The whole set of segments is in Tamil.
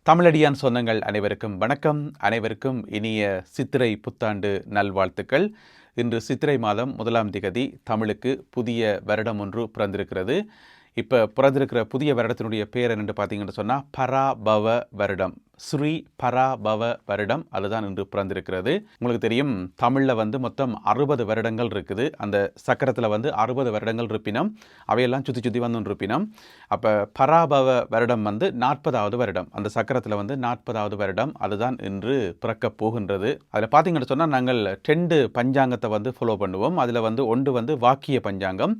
தமிழடியான் சொந்தங்கள் அனைவருக்கும் வணக்கம். அனைவருக்கும் இனிய சித்திரை புத்தாண்டு நல்வாழ்த்துக்கள். இன்று சித்திரை மாதம் 1ஆம் திகதி தமிழுக்கு புதிய வருடம் ஒன்று பிறந்திருக்கிறது. இப்போ பிறந்திருக்கிற புதிய வருடத்தினுடைய பேர் என்னென்று பார்த்தீங்கன்னு சொன்னால் பராபவ வருடம், ஸ்ரீ பராபவ வருடம். அதுதான் இன்று பிறந்திருக்கிறது. உங்களுக்கு தெரியும், தமிழில் மொத்தம் 60 வருடங்கள் இருக்குது. அந்த சக்கரத்தில் 60 வருடங்கள் இருப்பினும் அவையெல்லாம் சுற்றி சுற்றி இருப்பினும் அப்போ பராபவ வருடம் 40வது வருடம். அந்த சக்கரத்தில் 40வது வருடம் அதுதான் இன்று பிறக்கப் போகின்றது. அதில் பார்த்தீங்கன்னு சொன்னால் நாங்கள் 2 பஞ்சாங்கத்தை ஃபாலோ பண்ணுவோம். அதில் ஒன்று வாக்கிய பஞ்சாங்கம்.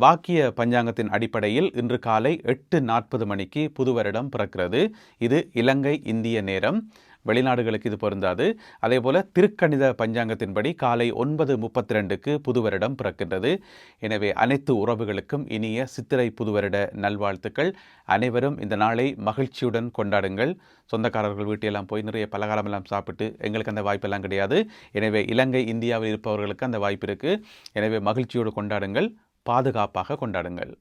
வாக்கிய பஞ்சாங்கத்தின் அடிப்படையில் இன்று காலை 8:40 மணிக்கு புது வருடம் பிறக்கிறது. இது இலங்கை இந்திய நேரம். வெளிநாடுகளுக்கு இது பொருந்தாது. அதே போல் திருக்கணித பஞ்சாங்கத்தின்படி காலை 9:32க்கு புது வருடம் பிறக்கின்றது. எனவே அனைத்து உறவுகளுக்கும் இனிய சித்திரை புது வருட நல்வாழ்த்துக்கள். அனைவரும் இந்த நாளை மகிழ்ச்சியுடன் கொண்டாடுங்கள். சொந்தக்காரர்கள் வீட்டிலெல்லாம் போய் நிறைய பலகாரமெல்லாம் சாப்பிட்டு, எங்களுக்கு அந்த வாய்ப்பெல்லாம் கிடையாது. எனவே இலங்கை இந்தியாவில் இருப்பவர்களுக்கு அந்த வாய்ப்பு இருக்குது. எனவே மகிழ்ச்சியோடு கொண்டாடுங்கள், பாதுகாப்பாக கொண்டாடுங்கள்.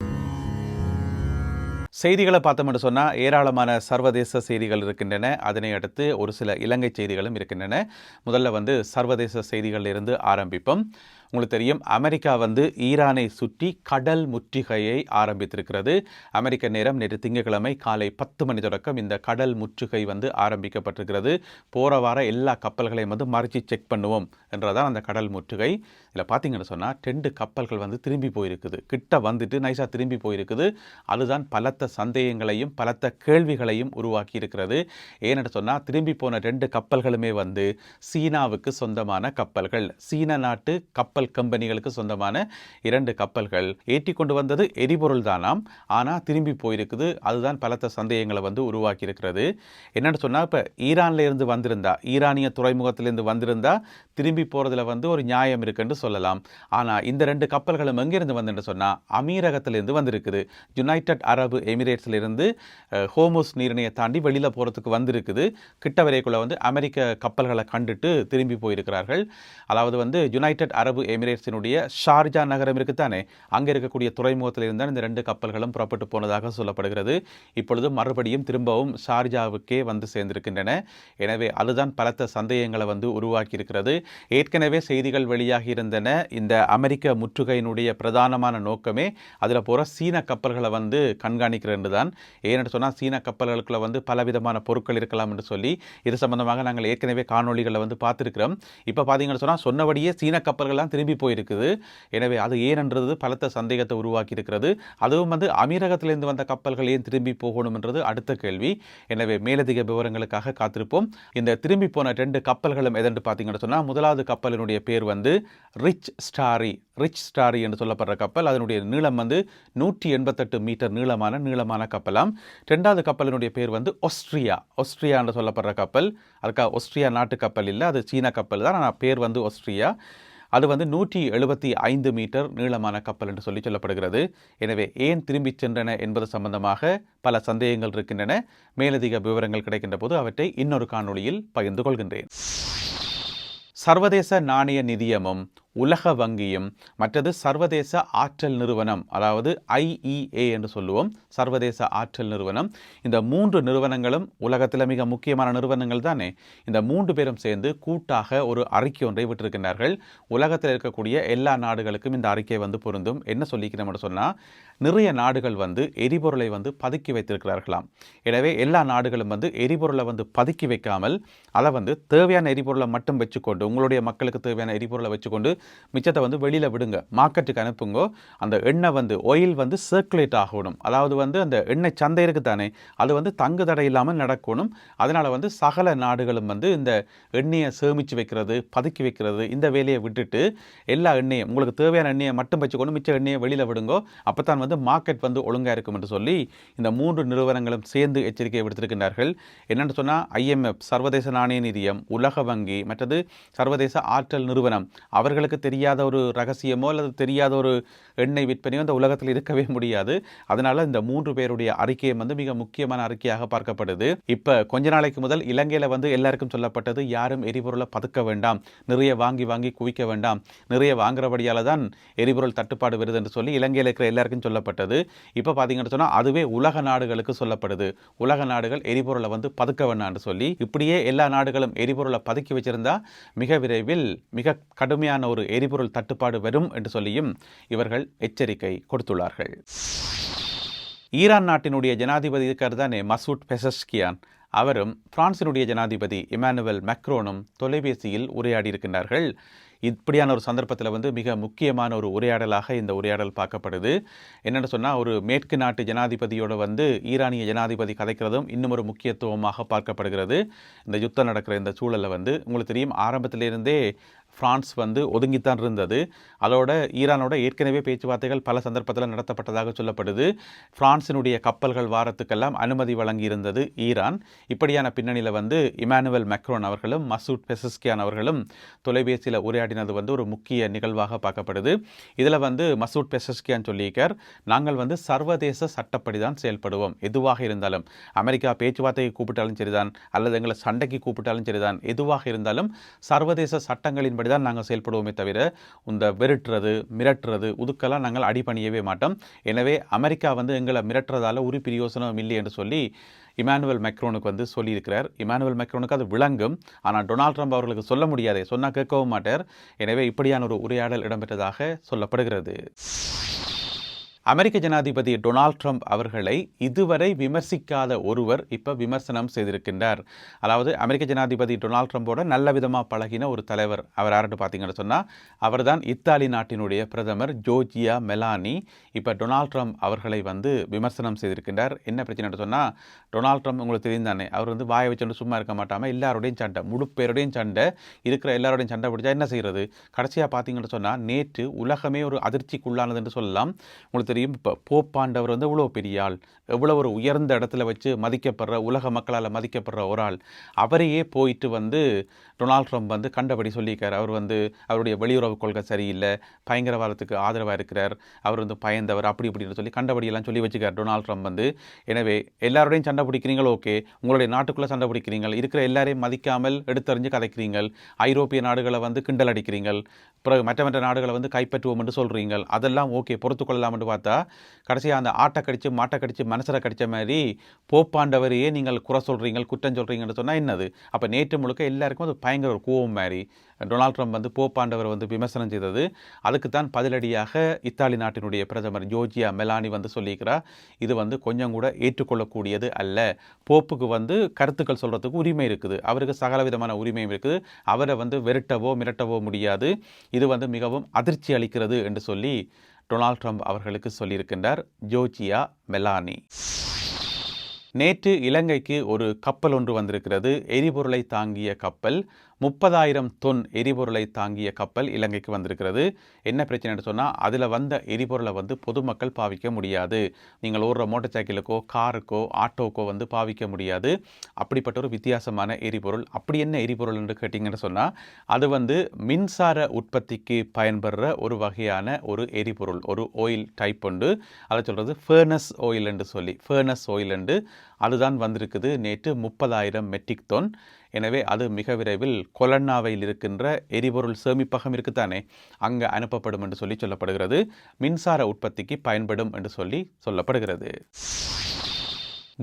செய்திகளை பார்த்தோம்னு சொன்னால் ஏராளமான சர்வதேச செய்திகள் இருக்கின்றன. அதனை அடுத்து ஒரு சில இலங்கை செய்திகளும் இருக்கின்றன. முதல்ல சர்வதேச செய்திகளில் இருந்து ஆரம்பிப்போம். உங்களுக்கு தெரியும், அமெரிக்கா ஈரானை சுற்றி கடல் முற்றுகையை ஆரம்பித்திருக்கிறது. அமெரிக்க நேரம் நேற்று திங்கட்கிழமை காலை 10 மணி தொடக்கம் இந்த கடல் முற்றுகை ஆரம்பிக்கப்பட்டிருக்கிறது. போகிற வார எல்லா கப்பல்களையும் மறைச்சி செக் பண்ணுவோம் என்றதான் அந்த கடல் முற்றுகை. இதில் பார்த்தீங்கன்னு சொன்னால் 2 கப்பல்கள் திரும்பி போயிருக்குது. கிட்ட வந்துட்டு நைஸாக திரும்பி போயிருக்குது. அதுதான் பலத்த சந்தேகங்களையும் பலத்த கேள்விகளையும் உருவாக்கி இருக்கிறது. ஏன்னு சொன்னால் திரும்பி போன 2 கப்பல்களுமே சீனாவுக்கு சொந்தமான கப்பல்கள். சீன நாட்டு கப்பல் கம்பெனிகளுக்கு சொந்தமான 2 கப்பல்கள். ஏற்றி கொண்டு வந்தது எரிபொருள் தானாம், ஆனால் திரும்பி போயிருக்குது. அதுதான் பலத்த சந்தேகங்களை உருவாக்கி இருக்கிறது. என்னென்னு சொன்னால், இப்போ ஈரான்ல இருந்து வந்திருந்தா, ஈரானிய துறைமுகத்திலிருந்து வந்திருந்தா திரும்பி போகிறதுல ஒரு நியாயம் இருக்குன்னு சொல்லலாம். ஆனால் இந்த 2 கப்பல்களும் எங்கிருந்து வந்துன்னு சொன்னால் அமீரகத்திலிருந்து வந்திருக்குது. யுனைடெட் அரபு எமிரேட்ஸிலிருந்து ஹோமுஸ் நீரிணையை தாண்டி வெளியில் போகிறதுக்கு வந்திருக்குது. கிட்ட வரைக்குள்ள அமெரிக்க கப்பல்களை கண்டுட்டு திரும்பி போயிருக்கிறார்கள். அதாவது யுனைடெட் அரபு எமிரேட்ஸினுடைய ஷார்ஜா நகரம் இருக்குத்தானே, அங்கே இருக்கக்கூடிய துறைமுகத்தில் இருந்தால் இந்த 2 கப்பல்களும் புறப்பட்டு போனதாக சொல்லப்படுகிறது. இப்பொழுது மறுபடியும் திரும்பவும் ஷார்ஜாவுக்கே சேர்ந்திருக்கின்றன. எனவே அதுதான் பலத்த சந்தேகங்களை உருவாக்கி இருக்கிறது. ஏற்கனவே செய்திகள் வெளியாகி இருந்தன. இந்த அமெரிக்க முற்றுகையினுடைய பிரதானமான நோக்கமே அதில் போகிற சீன கப்பல்களை கண்காணிக்கிறது தான். ஏன்னு சொன்னால் சீன கப்பல்களுக்குள்ள பலவிதமான பொருட்கள் இருக்கலாம் என்று சொல்லி இது சம்பந்தமாக நாங்கள் ஏற்கனவே காணொலிகளை பார்த்துருக்கிறோம். இப்போ பார்த்தீங்கன்னு சொன்னால் சொன்னபடியே சீன கப்பல்கள்லாம் திரும்பி போயிருக்குது. எனவே அது ஏனென்றது பலத்த சந்தேகத்தை உருவாக்கி இருக்கிறது. அதுவும் அமீரகத்திலிருந்து வந்த கப்பல்கள் ஏன் திரும்பி போகணும் என்றது அடுத்த கேள்வி. எனவே மேலதிக விவரங்களுக்காக காத்திருப்போம். இந்த திரும்பி போன 2 கப்பல்களும் எதென்று பார்த்தீங்கன்னு சொன்னால், முதலாவது கப்பலினுடைய பேர் ரிச் ஸ்டாரி என்று சொல்லப்படுற கப்பல். அதனுடைய நீளம் 188 மீட்டர் நீளமான கப்பலாம். 2வது கப்பலினுடைய பேர் ஆஸ்ட்ரியா என்று சொல்லப்படுற கப்பல். அதுக்காக ஆஸ்ட்ரியா நாட்டு கப்பல் இல்லை, அது சீன கப்பல் தான். ஆனால் பேர் ஆஸ்ட்ரியா. அது 175 மீட்டர் நீளமான கப்பல் என்று சொல்லப்படுகிறது. எனவே ஏன் திரும்பி சென்றன என்பது சம்பந்தமாக பல சந்தேகங்கள் இருக்கின்றன. மேலதிக விவரங்கள் கிடைக்கின்ற போது அவற்றை இன்னொரு காணொளியில் பகிர்ந்து கொள்கின்றேன். சர்வதேச நாணய நிதியமும் உலக வங்கியும் மற்றது சர்வதேச ஆற்றல் நிறுவனம், அதாவது IEA என்று சொல்லுவோம், சர்வதேச ஆற்றல் நிறுவனம். இந்த 3 நிறுவனங்களும் உலகத்தில் மிக முக்கியமான நிறுவனங்கள் தானே. இந்த 3 பேரும் சேர்ந்து கூட்டாக ஒரு அறிக்கை ஒன்றை விட்டிருக்கிறார்கள். உலகத்தில் இருக்கக்கூடிய எல்லா நாடுகளுக்கும் இந்த அறிக்கை பொருந்தும். என்ன சொல்லிக்கிறோம்னு சொன்னால், நிறைய நாடுகள் எரிபொருளை பதுக்கி வைத்திருக்கிறார்களாம். எனவே எல்லா நாடுகளும் எரிபொருளை பதுக்கி வைக்காமல் அதை தேவையான எரிபொருளை மட்டும் வச்சுக்கொண்டு, உங்களுடைய மக்களுக்கு தேவையான எரிபொருளை வச்சுக்கொண்டு மிச்சத்தை வெளியில் விடுங்க, மார்க்கெட்டுக்கு அனுப்புங்க. அந்த எண்ணெய் ஆயில் சர்க்குலேட் ஆகணும். அதாவது அந்த எண்ணெய் சந்தை இருக்குதானே, அது தங்கு தடை இல்லாமல் நடக்கணும். அதனால் சகல நாடுகளும் இந்த எண்ணெயை சேமித்து வைக்கிறது, பதுக்கி வைக்கிறது, இந்த வேலையை விட்டுட்டு எல்லா எண்ணெயும் உங்களுக்கு தேவையான எண்ணெயை மட்டும் வச்சுக்கொண்டு மிச்ச எண்ணெயை வெளியில் விடுங்க. அப்போ தான் மார்க்கெட் ஒழுங்காக இருக்கும் என்று சொல்லி இந்த 3 நிறுவனங்களும் சேர்ந்து எச்சரிக்கை விடுத்திருக்கின்றார்கள். என்னென்னு சொன்னால், IMF சர்வதேச நாணய நிதியம், உலக வங்கி மற்றது சர்வதேச ஆற்றல் நிறுவனம் அவர்களுக்கு மக்களுக்கு தெரியாத ஒரு ரகசியமோ அல்லது தெரியாத ஒரு எண்ணெய் விற்பனையோ அந்த உலகத்தில் இருக்கவே முடியாது. அதனால இந்த 3 பேருடைய அறிக்கையும் வந்து மிக முக்கியமான அறிக்கையாக பார்க்கப்படுது. இப்ப கொஞ்ச நாளைக்கு முதல் இலங்கையில வந்து எல்லாருக்கும் சொல்லப்பட்டது, யாரும் எரிபொருளை பதுக்க வேண்டாம், நிறைய வாங்கி வாங்கி குவிக்க வேண்டாம், நிறைய வாங்குறபடியால தான் எரிபொருள் தட்டுப்பாடு வருது என்று சொல்லி இலங்கையில் இருக்கிற எல்லாருக்கும் சொல்லப்பட்டது. இப்ப பாத்தீங்கன்னு சொன்னா அதுவே உலக நாடுகளுக்கு சொல்லப்படுது. உலக நாடுகள் எரிபொருளை வந்து பதுக்க வேண்டாம்னு சொல்லி, இப்படியே எல்லா நாடுகளும் எரிபொருளை பதுக்கி வச்சிருந்தா மிக விரைவில் மிக கடுமையான ஒரு எரிபொருள் தட்டுப்பாடு வரும் என்று சொல்லியும் இவர்கள் எச்சரிக்கை கொடுத்துள்ளார்கள். ஈரான் நாட்டினுடைய ஜனாதிபதி இருக்கார் தானே, மசூட் பெசஷ்கியான், அவரும் பிரான்சினுடைய ஜனாதிபதி இமானுவேல் மேக்ரோனும் தொலைபேசியில் உரையாடி இருக்கின்றார்கள். இப்படியான ஒரு சந்தர்ப்பத்தில் வந்து மிக முக்கியமான ஒரு உரையாடலாக இந்த உரையாடல் பார்க்கப்படுது. என்னென்னு சொன்னால், ஒரு மேற்கு நாட்டு ஜனாதிபதியோடு வந்து ஈரானிய ஜனாதிபதி கதைக்கிறதும் இன்னும் ஒரு முக்கியத்துவமாக பார்க்கப்படுகிறது. இந்த யுத்தம் நடக்கிற இந்த சூழலில் வந்து உங்களுக்கு தெரியும், ஆரம்பத்திலிருந்தே பிரான்ஸ் வந்து ஒதுங்கித்தான் இருந்தது. அதோட ஈரானோட ஏற்கனவே பேச்சுவார்த்தைகள் பல சந்தர்ப்பத்தில் நடத்தப்பட்டதாக சொல்லப்படுது. பிரான்சினுடைய கப்பல்கள் வாரத்துக்கெல்லாம் அனுமதி வழங்கியிருந்தது ஈரான். இப்படியான பின்னணியில் வந்து இமானுவேல் மேக்ரோன் அவர்களும் மசூட் பெசஷ்கியான் அவர்களும் தொலைபேசியில் உரையாடினது வந்து ஒரு முக்கிய நிகழ்வாக பார்க்கப்படுது. இதில் வந்து மசூட் பெசஷ்கியான் சொல்லியிருக்கார், நாங்கள் வந்து சர்வதேச சட்டப்படி தான் செயல்படுவோம். எதுவாக இருந்தாலும், அமெரிக்கா பேச்சுவார்த்தைக்கு கூப்பிட்டாலும் சரிதான், அல்லது எங்களை சண்டைக்கு கூப்பிட்டாலும் சரிதான், எதுவாக இருந்தாலும் சர்வதேச சட்டங்களின் தான் நாங்கள் செயல்படுவோமே தவிர இந்த வெறுட்டுறது, மிரட்டுறது, உதுக்கெல்லாம் நாங்கள் அடிபணியவே மாட்டோம். எனவே அமெரிக்கா வந்து எங்களை மிரட்டுறதால ஒரு பிரயோசனம் இல்லை என்று சொல்லி இமானுவேல் மேக்ரோனுக்கு வந்து சொல்லியிருக்கிறார். இமானுவேல் மேக்ரோனுக்கு அது விளங்கும், ஆனால் டொனால்ட் ட்ரம்ப் அவர்களுக்கு சொல்ல முடியாதே, சொன்னால் கேட்கவும் மாட்டார். எனவே இப்படியான ஒரு உரையாடல் இடம்பெற்றதாக சொல்லப்படுகிறது. அமெரிக்க ஜனாதிபதி டொனால்ட் ட்ரம்ப் அவர்களை இதுவரை விமர்சிக்காத ஒருவர் இப்போ விமர்சனம் செய்திருக்கின்றார். அதாவது அமெரிக்க ஜனாதிபதி டொனால்ட் ட்ரம்போட நல்ல விதமாக பழகின ஒரு தலைவர். அவர் யாருன்னு பார்த்தீங்கன்னு சொன்னால், அவர் தான் இத்தாலி நாட்டினுடைய பிரதமர் ஜோர்ஜியா மெலானி. இப்போ டொனால்ட் ட்ரம்ப் அவர்களை வந்து விமர்சனம் செய்திருக்கின்றார். என்ன பிரச்சனைன்னு சொன்னால், டொனால்ட் ட்ரம்ப் உங்களுக்கு தெரியும் தானே, அவர் வந்து வாயை வச்சுட்டு சும்மா இருக்க மாட்டாமல் எல்லாரோடையும் சண்டை, முழு பேரோடையும் சண்டை, இருக்கிற எல்லாரோடையும் சண்டை பிடிச்சா என்ன செய்கிறது. கடைசியாக பார்த்தீங்கன்னு சொன்னால், நேற்று உலகமே ஒரு அதிர்ச்சிக்குள்ளானது என்று சொல்லலாம். உங்களுக்கு தெரியும், இப்போ போப்பாண்டவர் வந்து எவ்வளோ பெரிய ஆள், எவ்வளோ ஒரு உயர்ந்த இடத்துல வச்சு மதிக்கப்படுற, உலக மக்களால் மதிக்கப்படுற ஒரு ஆள், அவரையே போயிட்டு வந்து டொனால்ட் ட்ரம்ப் வந்து கண்டபடி சொல்லியிருக்கார். அவர் வந்து அவருடைய வெளியுறவு கொள்கை சரியில்லை, பயங்கரவாதத்துக்கு ஆதரவாக இருக்கிறார், அவர் வந்து பயந்தவர், அப்படி இப்படின்னு சொல்லி கண்டபடியெல்லாம் சொல்லி வச்சுக்கார் டொனால்ட் ட்ரம்ப் வந்து. எனவே எல்லாரோடையும் சண்டை பிடிக்கிறீங்களோ ஓகே, உங்களுடைய நாட்டுக்குள்ளே சண்டை பிடிக்கிறீங்கள், இருக்கிற எல்லாரையும் மதிக்காமல் எடுத்தறிஞ்சு கதைக்கிறீங்கள், ஐரோப்பிய நாடுகளை வந்து கிண்டல் அடிக்கிறீங்கள், பிறகு மற்ற நாடுகளை வந்து கைப்பற்றுவோம் என்று சொல்கிறீங்கள், அதெல்லாம் ஓகே பொறுத்துக்கொள்ளலாம்னு பார்த்தா, கடைசியாக அந்த ஆட்டை கடிச்சு மாட்டை கடிச்சு மனசரை கடித்த மாதிரி போப்பாண்டவரையே நீங்கள் குறை சொல்கிறீங்கள், குற்றம் சொல்கிறீங்கன்னு சொன்னால் என்னது. அப்போ நேற்று முழுக்க எல்லாருக்கும் அது பயங்கர ஒரு கோவம் மாதிரி டொனால்ட் ட்ரம்ப் வந்து போப்பாண்டவர் வந்து விமர்சனம் செய்தது. அதுக்கு தான் பதிலடியாக இத்தாலி நாட்டினுடைய பிரதமர் ஜோர்ஜியா மெலானி வந்து சொல்லியிருக்கிறார், இது வந்து கொஞ்சம் கூட ஏற்றுக்கொள்ளக்கூடியது அல்ல. போப்புக்கு வந்து கருத்துக்கள் சொல்கிறதுக்கு உரிமை இருக்குது, அவருக்கு சகல விதமான உரிமையும் இருக்குது, அவரை வந்து வெறுட்டவோ மிரட்டவோ முடியாது, இது வந்து மிகவும் அதிர்ச்சி அளிக்கிறது என்று சொல்லி டொனால்ட் ட்ரம்ப் அவர்களுக்கு சொல்லியிருக்கின்றார் ஜோர்ஜியா மெலானி. நேற்று இலங்கைக்கு ஒரு கப்பல் ஒன்று வந்திருக்கிறது, எரிபொருளை தாங்கிய கப்பல். 30,000 தொன் எரிபொருளை தாங்கிய கப்பல் இலங்கைக்கு வந்திருக்கிறது. என்ன பிரச்சனைன்னு சொன்னால், அதில் வந்த எரிபொருளை வந்து பொதுமக்கள் பாவிக்க முடியாது. நீங்கள் ஓடுற மோட்டார் சைக்கிளுக்கோ காருக்கோ ஆட்டோக்கோ வந்து பாவிக்க முடியாது. அப்படிப்பட்ட ஒரு வித்தியாசமான எரிபொருள். அப்படி என்ன எரிபொருள் என்று கேட்டிங்கன்னு சொன்னால், அது வந்து மின்சார உற்பத்திக்கு பயன்படுற ஒரு வகையான ஒரு எரிபொருள், ஒரு ஆயில் டைப் உண்டு. அதை சொல்கிறது ஃபர்னஸ் ஆயில் என்று சொல்லி, ஃபர்னஸ் ஆயில் என்று அதுதான் வந்திருக்குது நேற்று 30,000 மெட்ரிக் தொன். எனவே அது மிக விரைவில் கொலன்னாவையில் இருக்கின்ற எரிபொருள் சேமிப்பகம் இருக்குத்தானே, அங்கே அனுப்பப்படும் என்று சொல்லி சொல்லப்படுகிறது. மின்சார உற்பத்திக்கு பயன்படும் என்று சொல்லி சொல்லப்படுகிறது.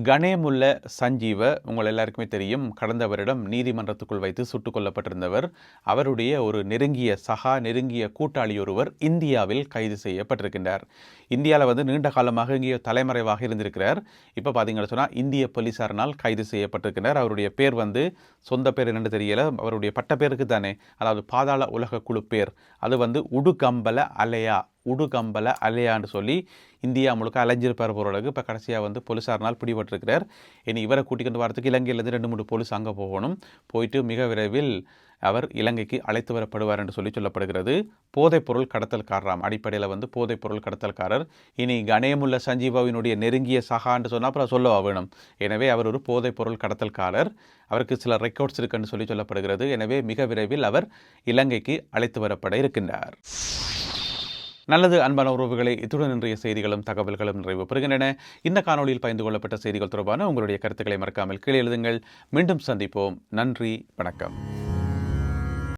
கணேமுல்ல சஞ்சீவ உங்கள் எல்லாருக்குமே தெரியும், கடந்த வருடம் நீதிமன்றத்துக்குள் வைத்து சுட்டுக் கொல்லப்பட்டிருந்தவர். அவருடைய ஒரு நெருங்கிய கூட்டாளி ஒருவர் இந்தியாவில் கைது செய்யப்பட்டிருக்கின்றார். இந்தியாவில் வந்து நீண்ட காலமாக இங்கே தலைமறைவாக இருந்திருக்கிறார். இப்போ பார்த்தீங்கன்னு சொன்னால் இந்திய போலீசாரினால் கைது செய்யப்பட்டிருக்கிறார். அவருடைய பேர் வந்து சொந்த பேர் என்னென்னு தெரியல, அவருடைய பட்ட பேருக்கு தானே, அதாவது பாதாள உலக குழு பேர், அது வந்து உடுகம்பல அலையா, உடுகம்பல அலையான்னு சொல்லி இந்தியா முழுக்க அலைஞ்சிருப்பார் போகிறளவுக்கு இப்போ கடைசியாக வந்து போலீஸார்னால் பிடிபட்டிருக்கிறார். இனி இவரை கூட்டிகிட்டு வரதுக்கு இலங்கையிலேருந்து 2-3 போலீஸ் அங்கே போகணும். போயிட்டு மிக விரைவில் அவர் இலங்கைக்கு அழைத்து வரப்படுவார் என்று சொல்லப்படுகிறது. போதைப்பொருள் கடத்தல்காரராம். அடிப்படையில் வந்து போதைப்பொருள் கடத்தல்காரர். இனி கணேமுல்ல சஞ்சீவாவினுடைய நெருங்கிய சகான்னு சொன்னால் அப்புறம் சொல்லவா வேணும். எனவே அவர் ஒரு போதைப்பொருள் கடத்தல்காரர். அவருக்கு சில ரெக்கார்ட்ஸ் இருக்குன்னு சொல்லப்படுகிறது. எனவே மிக விரைவில் அவர் இலங்கைக்கு அழைத்து வரப்பட இருக்கின்றார். நல்லது அன்பான உறவுகளை, இத்துடன் இன்றைய செய்திகளும் தகவல்களும் நிறைவு பெறுகின்றன. இந்த காணொலியில் பகிர்ந்து கொள்ளப்பட்ட செய்திகள் தொடர்பான உங்களுடைய கருத்துக்களை மறக்காமல் கீழே எழுதுங்கள். மீண்டும் சந்திப்போம். நன்றி, வணக்கம்.